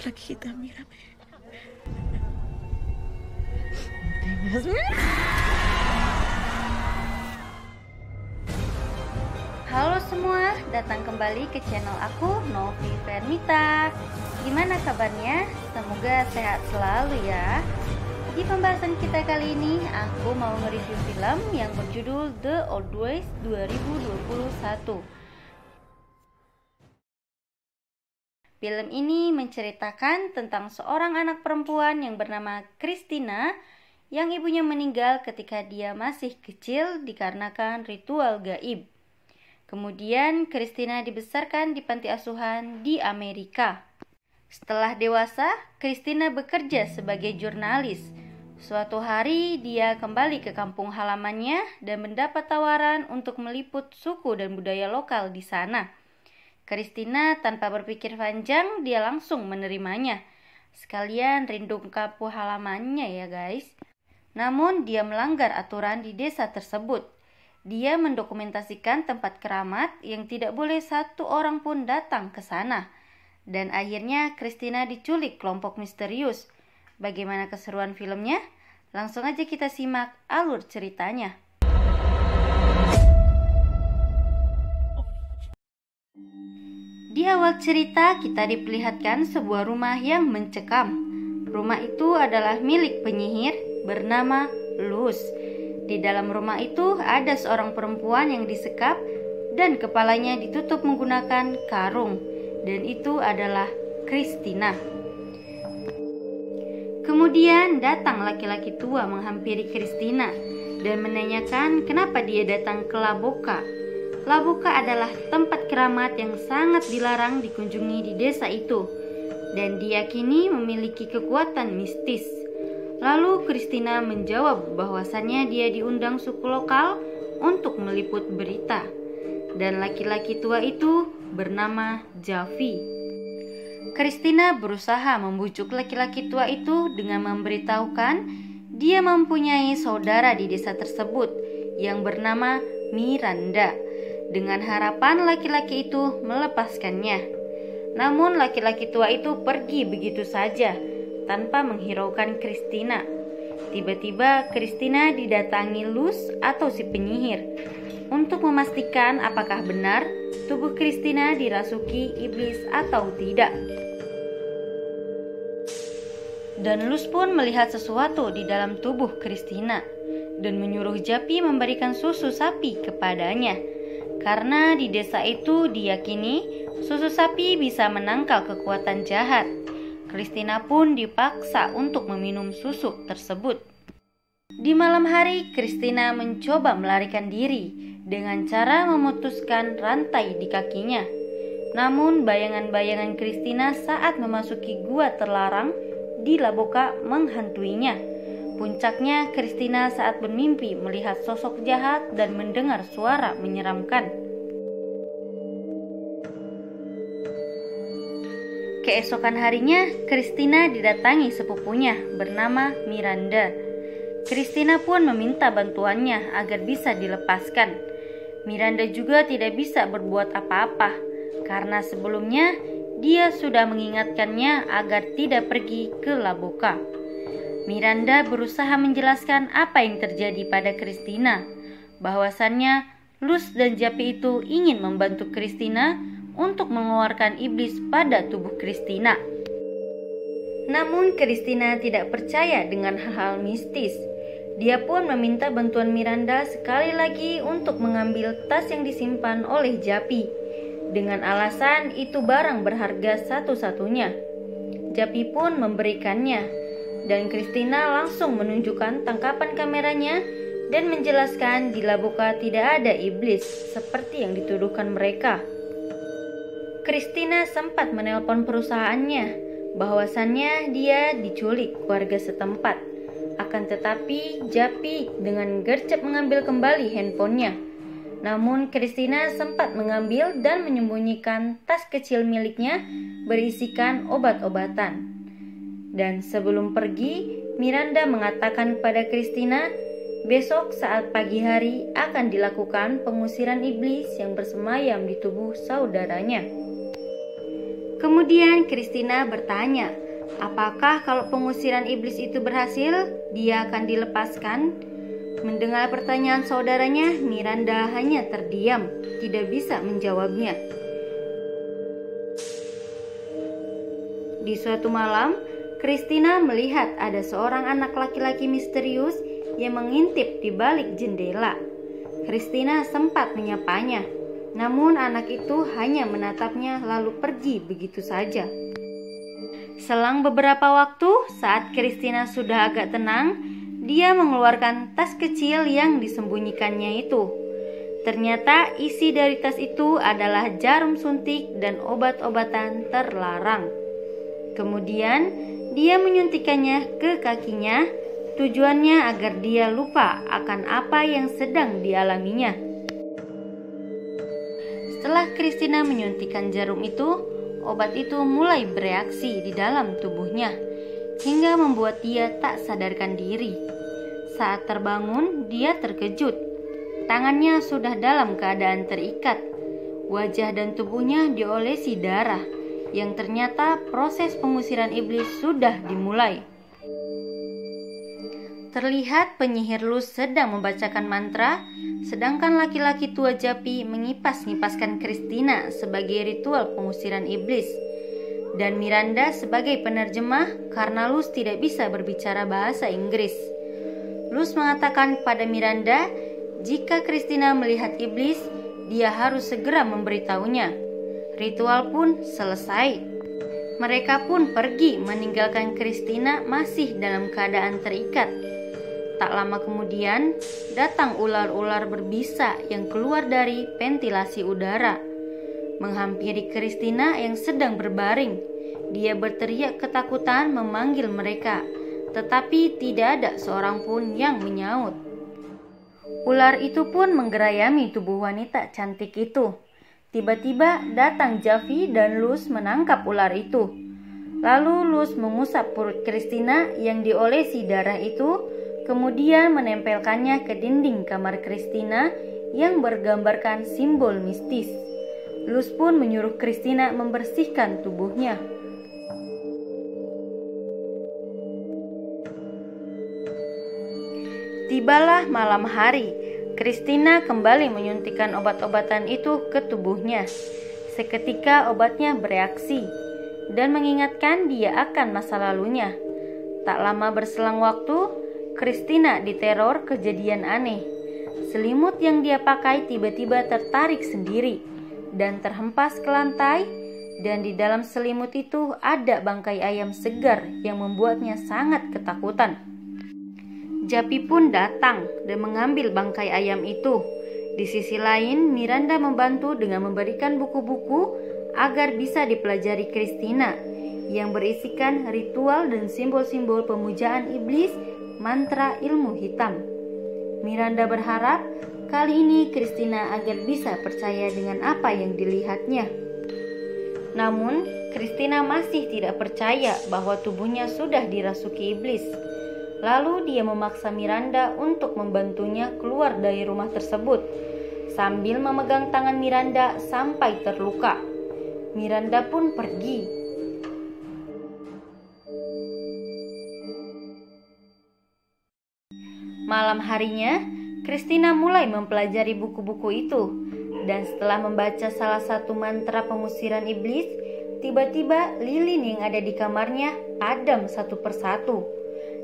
lagi kita Mira. Halo semua, datang kembali ke channel aku, Novi Vernita. Gimana kabarnya? Semoga sehat selalu ya. Di pembahasan kita kali ini, aku mau nge-review film yang berjudul The Old Boys 2021. Film ini menceritakan tentang seorang anak perempuan yang bernama Christina yang ibunya meninggal ketika dia masih kecil dikarenakan ritual gaib. Kemudian Christina dibesarkan di panti asuhan di Amerika. Setelah dewasa, Christina bekerja sebagai jurnalis. Suatu hari dia kembali ke kampung halamannya dan mendapat tawaran untuk meliput suku dan budaya lokal di sana. Christina tanpa berpikir panjang, dia langsung menerimanya. Sekalian rindu kampung halamannya ya guys. Namun dia melanggar aturan di desa tersebut. Dia mendokumentasikan tempat keramat yang tidak boleh satu orang pun datang ke sana. Dan akhirnya Christina diculik kelompok misterius. Bagaimana keseruan filmnya? Langsung aja kita simak alur ceritanya. Di awal cerita kita diperlihatkan sebuah rumah yang mencekam. Rumah itu adalah milik penyihir bernama Luz. Di dalam rumah itu ada seorang perempuan yang disekap dan kepalanya ditutup menggunakan karung. Dan itu adalah Christina. Kemudian datang laki-laki tua menghampiri Christina dan menanyakan kenapa dia datang ke Laboka. Laboka adalah tempat keramat yang sangat dilarang dikunjungi di desa itu dan diyakini memiliki kekuatan mistis. Lalu Christina menjawab bahwasannya dia diundang suku lokal untuk meliput berita. Dan laki-laki tua itu bernama Javi. Christina berusaha membujuk laki-laki tua itu dengan memberitahukan dia mempunyai saudara di desa tersebut yang bernama Miranda, dengan harapan laki-laki itu melepaskannya. Namun laki-laki tua itu pergi begitu saja tanpa menghiraukan Christina. Tiba-tiba Christina didatangi Luz atau si penyihir untuk memastikan apakah benar tubuh Christina dirasuki iblis atau tidak. Dan Luz pun melihat sesuatu di dalam tubuh Christina dan menyuruh Japi memberikan susu sapi kepadanya. Karena di desa itu diyakini susu sapi bisa menangkal kekuatan jahat. Christina pun dipaksa untuk meminum susu tersebut. Di malam hari, Christina mencoba melarikan diri dengan cara memutuskan rantai di kakinya. Namun bayangan-bayangan Christina saat memasuki gua terlarang di Laboka menghantuinya. Puncaknya Christina saat bermimpi melihat sosok jahat dan mendengar suara menyeramkan. Keesokan harinya, Christina didatangi sepupunya bernama Miranda. Christina pun meminta bantuannya agar bisa dilepaskan. Miranda juga tidak bisa berbuat apa-apa karena sebelumnya dia sudah mengingatkannya agar tidak pergi ke Laboka. Miranda berusaha menjelaskan apa yang terjadi pada Christina, bahwasannya Luz dan Japi itu ingin membantu Christina untuk mengeluarkan iblis pada tubuh Christina. Namun Christina tidak percaya dengan hal-hal mistis. Dia pun meminta bantuan Miranda sekali lagi untuk mengambil tas yang disimpan oleh Japi, dengan alasan itu barang berharga satu-satunya. Japi pun memberikannya. Dan Christina langsung menunjukkan tangkapan kameranya dan menjelaskan di Laboka tidak ada iblis seperti yang dituduhkan mereka. Christina sempat menelpon perusahaannya bahwasannya dia diculik warga setempat. Akan tetapi Japi dengan gercep mengambil kembali handphonenya. Namun Christina sempat mengambil dan menyembunyikan tas kecil miliknya berisikan obat-obatan. Dan sebelum pergi, Miranda mengatakan kepada Christina, besok saat pagi hari akan dilakukan pengusiran iblis yang bersemayam di tubuh saudaranya. Kemudian Christina bertanya, apakah kalau pengusiran iblis itu berhasil, dia akan dilepaskan? Mendengar pertanyaan saudaranya, Miranda hanya terdiam, tidak bisa menjawabnya. Di suatu malam, Christina melihat ada seorang anak laki-laki misterius yang mengintip di balik jendela. Christina sempat menyapanya, namun anak itu hanya menatapnya lalu pergi begitu saja. Selang beberapa waktu, saat Christina sudah agak tenang, dia mengeluarkan tas kecil yang disembunyikannya itu. Ternyata isi dari tas itu adalah jarum suntik dan obat-obatan terlarang. Kemudian dia menyuntikannya ke kakinya, tujuannya agar dia lupa akan apa yang sedang dialaminya. Setelah Christina menyuntikkan jarum itu, obat itu mulai bereaksi di dalam tubuhnya, hingga membuat dia tak sadarkan diri. Saat terbangun, dia terkejut. Tangannya sudah dalam keadaan terikat. Wajah dan tubuhnya diolesi darah, yang ternyata proses pengusiran iblis sudah dimulai. Terlihat penyihir Luz sedang membacakan mantra, sedangkan laki-laki tua Japi mengipas-ngipaskan Christina sebagai ritual pengusiran iblis, dan Miranda sebagai penerjemah karena Luz tidak bisa berbicara bahasa Inggris. Luz mengatakan kepada Miranda, jika Christina melihat iblis, dia harus segera memberitahunya. Ritual pun selesai. Mereka pun pergi meninggalkan Christina masih dalam keadaan terikat. Tak lama kemudian, datang ular-ular berbisa yang keluar dari ventilasi udara, menghampiri Christina yang sedang berbaring. Dia berteriak ketakutan memanggil mereka, tetapi tidak ada seorang pun yang menyaut. Ular itu pun menggerayami tubuh wanita cantik itu. Tiba-tiba datang Javi dan Luz menangkap ular itu. Lalu Luz mengusap perut Christina yang diolesi darah itu, kemudian menempelkannya ke dinding kamar Christina yang bergambarkan simbol mistis. Luz pun menyuruh Christina membersihkan tubuhnya. Tibalah malam hari, Christina kembali menyuntikkan obat-obatan itu ke tubuhnya. Seketika obatnya bereaksi dan mengingatkan dia akan masa lalunya. Tak lama berselang waktu, Christina diteror kejadian aneh. Selimut yang dia pakai tiba-tiba tertarik sendiri dan terhempas ke lantai, dan di dalam selimut itu ada bangkai ayam segar yang membuatnya sangat ketakutan. Japi pun datang dan mengambil bangkai ayam itu. Di sisi lain, Miranda membantu dengan memberikan buku-buku agar bisa dipelajari Christina yang berisikan ritual dan simbol-simbol pemujaan iblis, mantra ilmu hitam. Miranda berharap kali ini Christina agar bisa percaya dengan apa yang dilihatnya. Namun, Christina masih tidak percaya bahwa tubuhnya sudah dirasuki iblis. Lalu dia memaksa Miranda untuk membantunya keluar dari rumah tersebut, sambil memegang tangan Miranda sampai terluka. Miranda pun pergi. Malam harinya, Christina mulai mempelajari buku-buku itu, dan setelah membaca salah satu mantra pengusiran iblis, tiba-tiba lilin yang ada di kamarnya padam satu persatu,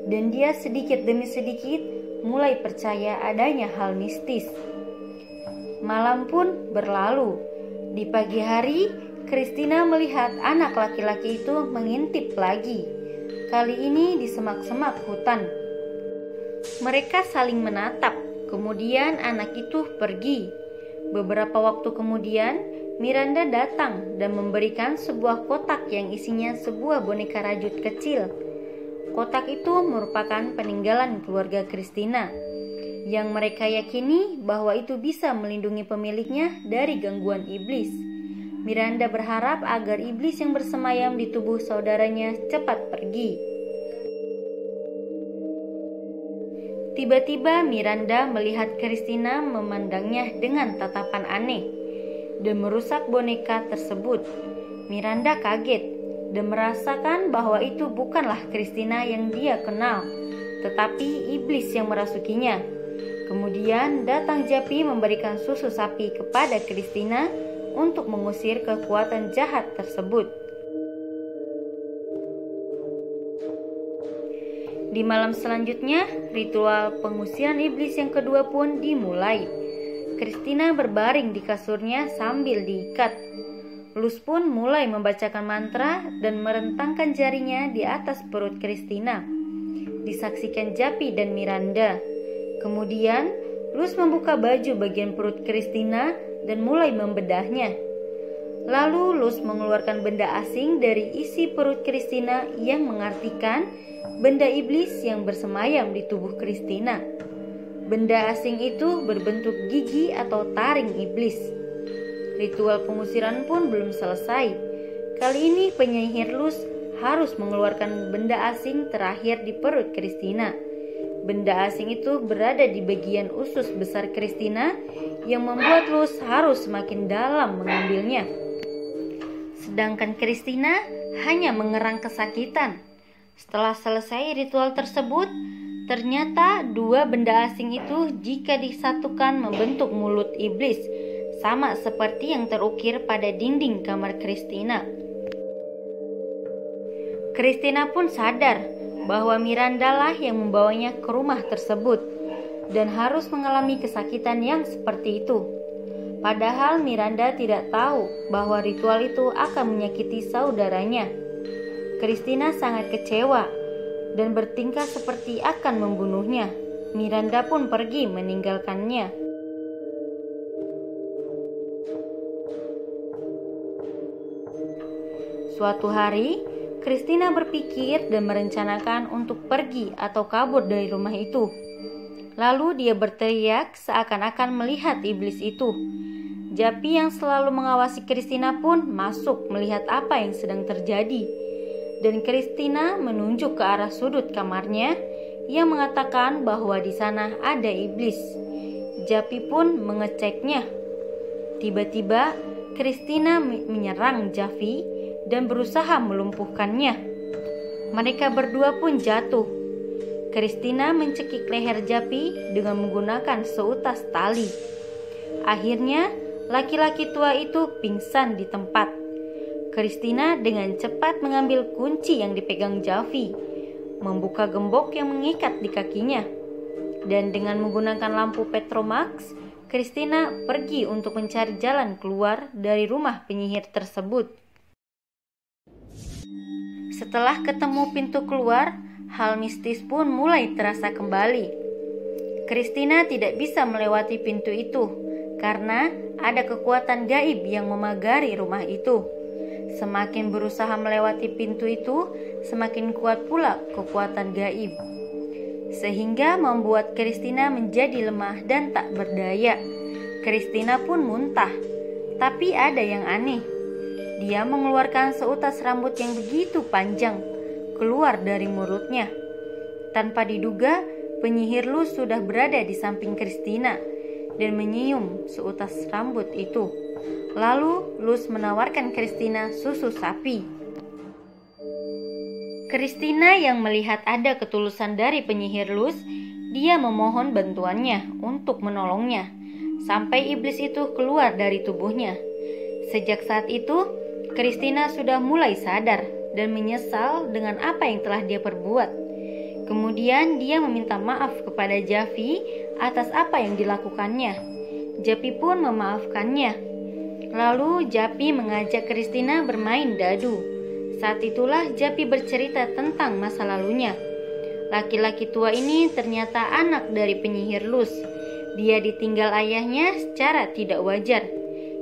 dan dia sedikit demi sedikit mulai percaya adanya hal mistis. Malam pun berlalu. Di pagi hari, Christina melihat anak laki-laki itu mengintip lagi, kali ini di semak-semak hutan. Mereka saling menatap, kemudian anak itu pergi. Beberapa waktu kemudian, Miranda datang dan memberikan sebuah kotak yang isinya sebuah boneka rajut kecil. Kotak itu merupakan peninggalan keluarga Christina, yang mereka yakini bahwa itu bisa melindungi pemiliknya dari gangguan iblis. Miranda berharap agar iblis yang bersemayam di tubuh saudaranya cepat pergi. Tiba-tiba Miranda melihat Christina memandangnya dengan tatapan aneh dan merusak boneka tersebut. Miranda kaget dan merasakan bahwa itu bukanlah Christina yang dia kenal, tetapi iblis yang merasukinya. Kemudian datang Japi memberikan susu sapi kepada Christina untuk mengusir kekuatan jahat tersebut. Di malam selanjutnya, ritual pengusiran iblis yang kedua pun dimulai. Christina berbaring di kasurnya sambil diikat. Luz pun mulai membacakan mantra dan merentangkan jarinya di atas perut Christina. Disaksikan Japi dan Miranda. Kemudian, Luz membuka baju bagian perut Christina dan mulai membedahnya. Lalu Luz mengeluarkan benda asing dari isi perut Christina yang mengartikan benda iblis yang bersemayam di tubuh Christina. Benda asing itu berbentuk gigi atau taring iblis. Ritual pengusiran pun belum selesai. Kali ini penyihir Luz harus mengeluarkan benda asing terakhir di perut Christina. Benda asing itu berada di bagian usus besar Christina yang membuat Luz harus semakin dalam mengambilnya. Sedangkan Christina hanya mengerang kesakitan. Setelah selesai ritual tersebut, ternyata dua benda asing itu jika disatukan membentuk mulut iblis, sama seperti yang terukir pada dinding kamar Christina. Christina pun sadar bahwa Miranda lah yang membawanya ke rumah tersebut dan harus mengalami kesakitan yang seperti itu. Padahal Miranda tidak tahu bahwa ritual itu akan menyakiti saudaranya. Christina sangat kecewa dan bertingkah seperti akan membunuhnya. Miranda pun pergi meninggalkannya. Suatu hari, Christina berpikir dan merencanakan untuk pergi atau kabur dari rumah itu. Lalu dia berteriak seakan-akan melihat iblis itu. Japi yang selalu mengawasi Christina pun masuk melihat apa yang sedang terjadi. Dan Christina menunjuk ke arah sudut kamarnya yang mengatakan bahwa di sana ada iblis. Japi pun mengeceknya. Tiba-tiba Christina menyerang Japi dan berusaha melumpuhkannya. Mereka berdua pun jatuh. Christina mencekik leher Japi dengan menggunakan seutas tali. Akhirnya, laki-laki tua itu pingsan di tempat. Christina dengan cepat mengambil kunci yang dipegang Japi, membuka gembok yang mengikat di kakinya, dan dengan menggunakan lampu Petromax, Christina pergi untuk mencari jalan keluar dari rumah penyihir tersebut. Setelah ketemu pintu keluar, hal mistis pun mulai terasa kembali. Christina tidak bisa melewati pintu itu karena ada kekuatan gaib yang memagari rumah itu. Semakin berusaha melewati pintu itu, semakin kuat pula kekuatan gaib, sehingga membuat Christina menjadi lemah dan tak berdaya. Christina pun muntah, tapi ada yang aneh. Dia mengeluarkan seutas rambut yang begitu panjang keluar dari mulutnya. Tanpa diduga, penyihir Luz sudah berada di samping Christina dan menyium seutas rambut itu. Lalu Luz menawarkan Christina susu sapi. Christina yang melihat ada ketulusan dari penyihir Luz, dia memohon bantuannya untuk menolongnya sampai iblis itu keluar dari tubuhnya. Sejak saat itu, Christina sudah mulai sadar dan menyesal dengan apa yang telah dia perbuat. Kemudian dia meminta maaf kepada Japi atas apa yang dilakukannya. Japi pun memaafkannya. Lalu Japi mengajak Christina bermain dadu. Saat itulah Japi bercerita tentang masa lalunya. Laki-laki tua ini ternyata anak dari penyihir Luz. Dia ditinggal ayahnya secara tidak wajar.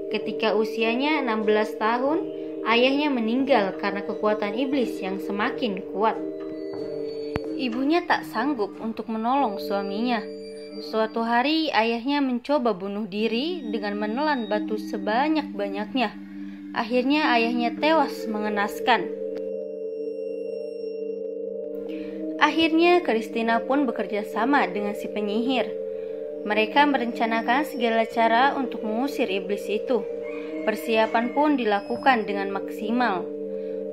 Ketika usianya 16 tahun, ayahnya meninggal karena kekuatan iblis yang semakin kuat. Ibunya tak sanggup untuk menolong suaminya. Suatu hari ayahnya mencoba bunuh diri dengan menelan batu sebanyak-banyaknya. Akhirnya ayahnya tewas mengenaskan. Akhirnya Christina pun bekerja sama dengan si penyihir. Mereka merencanakan segala cara untuk mengusir iblis itu. Persiapan pun dilakukan dengan maksimal.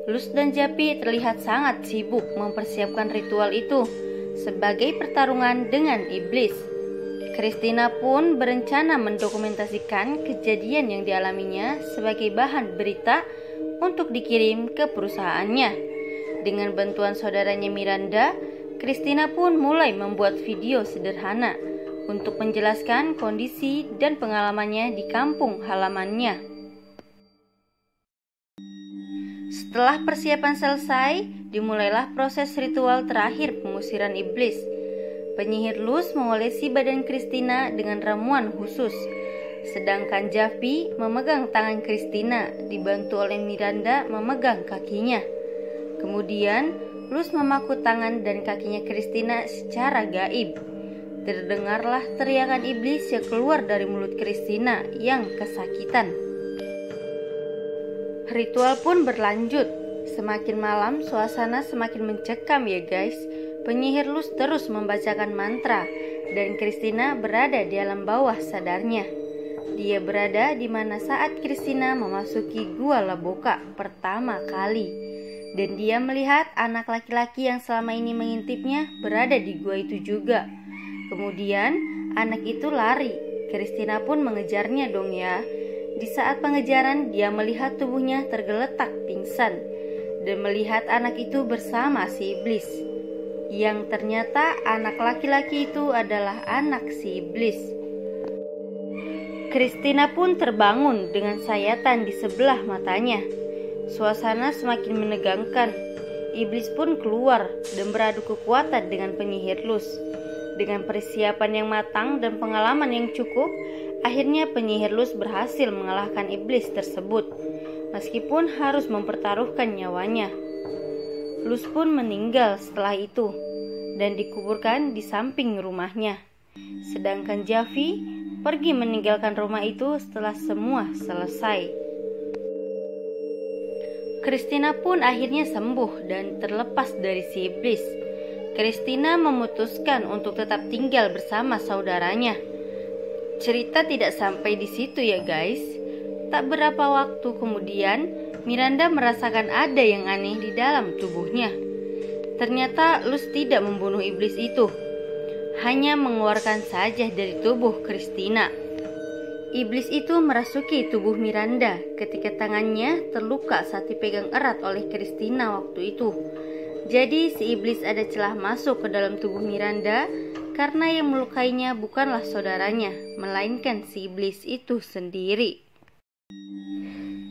Luz dan Japi terlihat sangat sibuk mempersiapkan ritual itu sebagai pertarungan dengan iblis. Christina pun berencana mendokumentasikan kejadian yang dialaminya sebagai bahan berita untuk dikirim ke perusahaannya. Dengan bantuan saudaranya Miranda, Christina pun mulai membuat video sederhana untuk menjelaskan kondisi dan pengalamannya di kampung halamannya. Setelah persiapan selesai, dimulailah proses ritual terakhir pengusiran iblis. Penyihir Luz mengolesi badan Christina dengan ramuan khusus, sedangkan Javi memegang tangan Christina, dibantu oleh Miranda memegang kakinya. Kemudian, Luz memaku tangan dan kakinya Christina secara gaib. Terdengarlah teriakan iblis yang keluar dari mulut Christina yang kesakitan. Ritual pun berlanjut. Semakin malam, suasana semakin mencekam ya guys. Penyihir Luz terus membacakan mantra dan Christina berada di alam bawah sadarnya. Dia berada di mana saat Christina memasuki gua Laboka pertama kali, dan dia melihat anak laki-laki yang selama ini mengintipnya berada di gua itu juga. Kemudian anak itu lari. Christina pun mengejarnya dong ya. Di saat pengejaran, dia melihat tubuhnya tergeletak pingsan dan melihat anak itu bersama si iblis, yang ternyata anak laki-laki itu adalah anak si iblis. Christina pun terbangun dengan sayatan di sebelah matanya. Suasana semakin menegangkan. Iblis pun keluar dan beradu kekuatan dengan penyihir Luz. Dengan persiapan yang matang dan pengalaman yang cukup, akhirnya penyihir Luz berhasil mengalahkan iblis tersebut, meskipun harus mempertaruhkan nyawanya. Luz pun meninggal setelah itu dan dikuburkan di samping rumahnya. Sedangkan Javi pergi meninggalkan rumah itu setelah semua selesai. Christina pun akhirnya sembuh dan terlepas dari si iblis. Christina memutuskan untuk tetap tinggal bersama saudaranya. Cerita tidak sampai di situ ya guys. Tak berapa waktu kemudian, Miranda merasakan ada yang aneh di dalam tubuhnya. Ternyata Luz tidak membunuh iblis itu, hanya mengeluarkan saja dari tubuh Christina. Iblis itu merasuki tubuh Miranda ketika tangannya terluka saat dipegang erat oleh Christina waktu itu. Jadi si iblis ada celah masuk ke dalam tubuh Miranda karena yang melukainya bukanlah saudaranya, melainkan si iblis itu sendiri.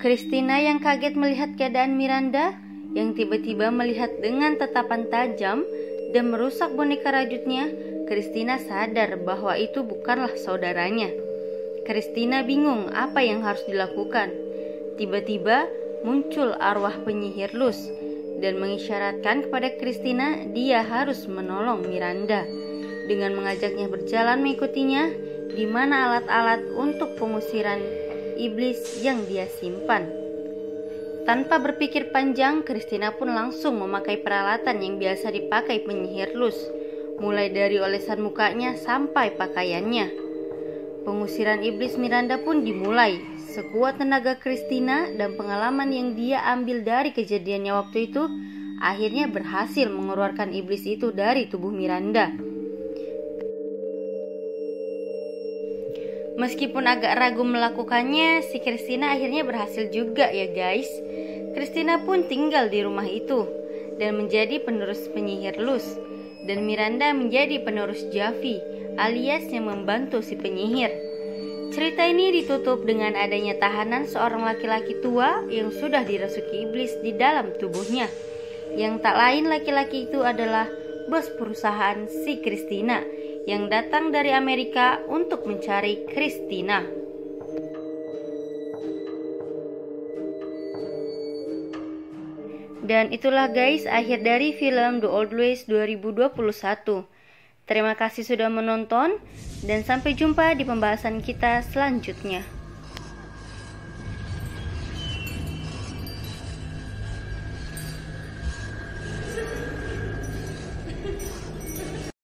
Christina yang kaget melihat keadaan Miranda, yang tiba-tiba melihat dengan tatapan tajam dan merusak boneka rajutnya, Christina sadar bahwa itu bukanlah saudaranya. Christina bingung apa yang harus dilakukan. Tiba-tiba muncul arwah penyihir Luz dan mengisyaratkan kepada Christina dia harus menolong Miranda dengan mengajaknya berjalan mengikutinya di mana alat-alat untuk pengusiran iblis yang dia simpan. Tanpa berpikir panjang, Christina pun langsung memakai peralatan yang biasa dipakai penyihir Luz, mulai dari olesan mukanya sampai pakaiannya. Pengusiran iblis Miranda pun dimulai. Sekuat tenaga Christina dan pengalaman yang dia ambil dari kejadiannya waktu itu, akhirnya berhasil mengeluarkan iblis itu dari tubuh Miranda. Meskipun agak ragu melakukannya, si Christina akhirnya berhasil juga ya guys. Christina pun tinggal di rumah itu dan menjadi penerus penyihir Luz, dan Miranda menjadi penerus Javi alias yang membantu si penyihir. Cerita ini ditutup dengan adanya tahanan seorang laki-laki tua yang sudah dirasuki iblis di dalam tubuhnya. Yang tak lain laki-laki itu adalah bos perusahaan si Christina yang datang dari Amerika untuk mencari Christina. Dan itulah guys akhir dari film The Old Ways 2021. Terima kasih sudah menonton dan sampai jumpa di pembahasan kita selanjutnya.